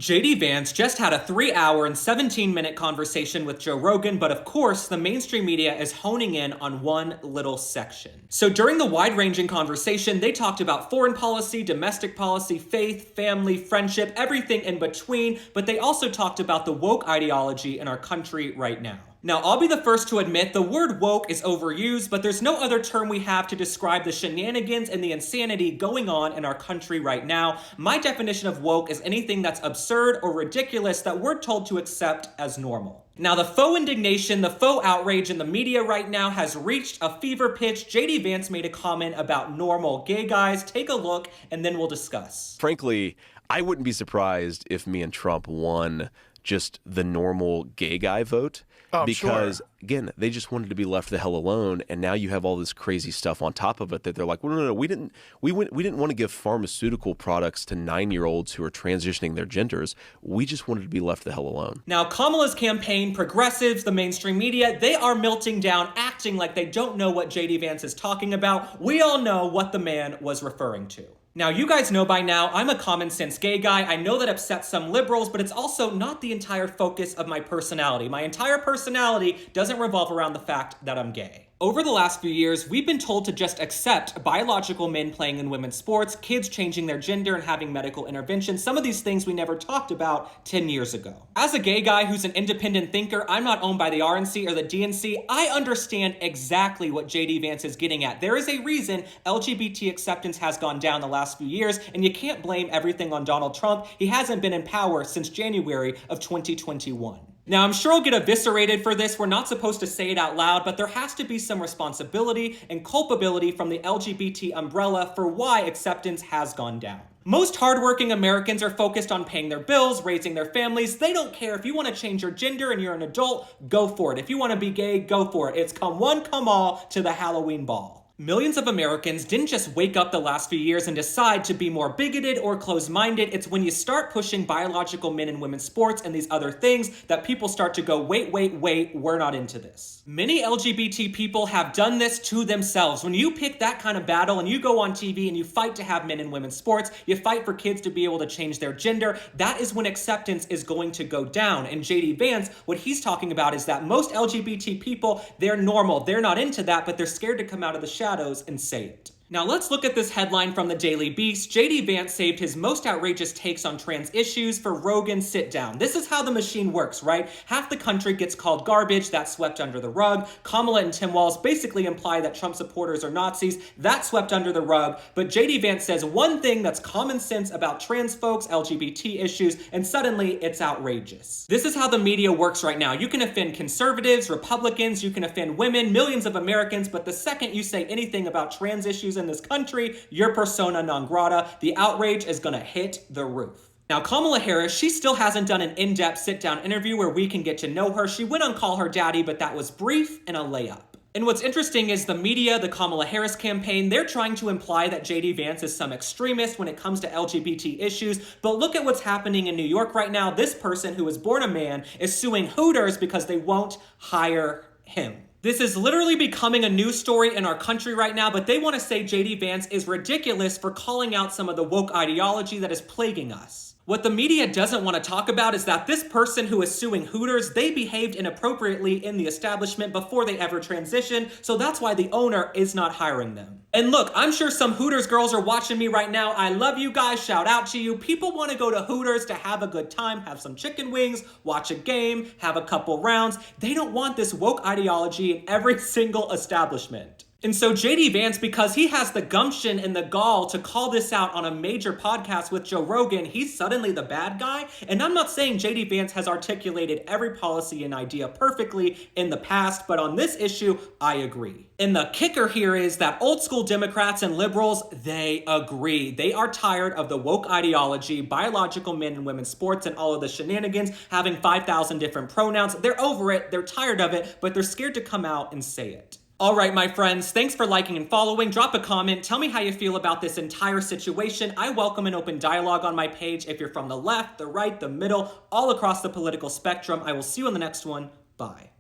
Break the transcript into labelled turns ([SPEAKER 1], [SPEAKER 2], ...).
[SPEAKER 1] JD Vance just had a 3-hour and 17-minute conversation with Joe Rogan, but of course, the mainstream media is honing in on one little section. So during the wide-ranging conversation, they talked about foreign policy, domestic policy, faith, family, friendship, everything in between, but they also talked about the woke ideology in our country right now. Now, I'll be the first to admit the word woke is overused, but there's no other term we have to describe the shenanigans and the insanity going on in our country right now. My definition of woke is anything that's absurd or ridiculous that we're told to accept as normal. Now, the faux indignation, the faux outrage in the media right now has reached a fever pitch. JD Vance made a comment about normal gay guys. Take a look, and then we'll discuss.
[SPEAKER 2] Frankly, I wouldn't be surprised if me and Trump won just the normal gay guy vote. Because, again, they just wanted to be left the hell alone, and now you have all this crazy stuff on top of it that they're like, well, no, we didn't want to give pharmaceutical products to 9-year-olds who are transitioning their genders. We just wanted to be left the hell alone.
[SPEAKER 1] Now, Kamala's campaign, progressives, the mainstream media, they are melting down, acting like they don't know what JD Vance is talking about. We all know what the man was referring to. Now, you guys know by now, I'm a common sense gay guy. I know that upsets some liberals, but it's also not the entire focus of my personality. My entire personality doesn't revolve around the fact that I'm gay. Over the last few years, we've been told to just accept biological men playing in women's sports, kids changing their gender and having medical intervention, some of these things we never talked about 10 years ago. As a gay guy who's an independent thinker, I'm not owned by the RNC or the DNC, I understand exactly what JD Vance is getting at. There is a reason LGBT acceptance has gone down the last few years, and you can't blame everything on Donald Trump. He hasn't been in power since January of 2021. Now, I'm sure I'll get eviscerated for this. We're not supposed to say it out loud, but there has to be some responsibility and culpability from the LGBT umbrella for why acceptance has gone down. Most hardworking Americans are focused on paying their bills, raising their families. They don't care if you want to change your gender and you're an adult, go for it. If you want to be gay, go for it. It's come one, come all to the Halloween ball. Millions of Americans didn't just wake up the last few years and decide to be more bigoted or closed-minded. It's when you start pushing biological men and women's sports and these other things that people start to go, wait, we're not into this. Many LGBT people have done this to themselves. When you pick that kind of battle and you go on TV and you fight to have men and women's sports, you fight for kids to be able to change their gender, that is when acceptance is going to go down. And JD Vance, what he's talking about is that most LGBT people, they're normal. They're not into that, but they're scared to come out of the shadows and say it. Now let's look at this headline from the Daily Beast. JD Vance saved his most outrageous takes on trans issues for Rogan sit down. This is how the machine works, right? Half the country gets called garbage, that's swept under the rug. Kamala and Tim Walz basically imply that Trump supporters are Nazis, that's swept under the rug. But JD Vance says one thing that's common sense about trans folks, LGBT issues, and suddenly it's outrageous. This is how the media works right now. You can offend conservatives, Republicans, you can offend women, millions of Americans, but the second you say anything about trans issues in this country, you're persona non grata. The outrage is gonna hit the roof. Now, Kamala Harris, she still hasn't done an in-depth sit-down interview where we can get to know her. She went on Call Her Daddy, but that was brief and a layup. And what's interesting is the media, the Kamala Harris campaign, they're trying to imply that JD Vance is some extremist when it comes to LGBT issues. But look at what's happening in New York right now. This person who was born a man is suing Hooters because they won't hire him. This is literally becoming a news story in our country right now, but they want to say JD Vance is ridiculous for calling out some of the woke ideology that is plaguing us. What the media doesn't want to talk about is that this person who is suing Hooters, they behaved inappropriately in the establishment before they ever transitioned, so that's why the owner is not hiring them. And look, I'm sure some Hooters girls are watching me right now. I love you guys, shout out to you. People want to go to Hooters to have a good time, have some chicken wings, watch a game, have a couple rounds. They don't want this woke ideology in every single establishment. And so JD Vance, because he has the gumption and the gall to call this out on a major podcast with Joe Rogan, he's suddenly the bad guy. And I'm not saying JD Vance has articulated every policy and idea perfectly in the past, but on this issue, I agree. And the kicker here is that old school Democrats and liberals, they agree. They are tired of the woke ideology, biological men and women's sports, and all of the shenanigans, having 5,000 different pronouns. They're over it, they're tired of it, but they're scared to come out and say it. All right, my friends, thanks for liking and following. Drop a comment. Tell me how you feel about this entire situation. I welcome an open dialogue on my page if you're from the left, the right, the middle, all across the political spectrum. I will see you on the next one. Bye.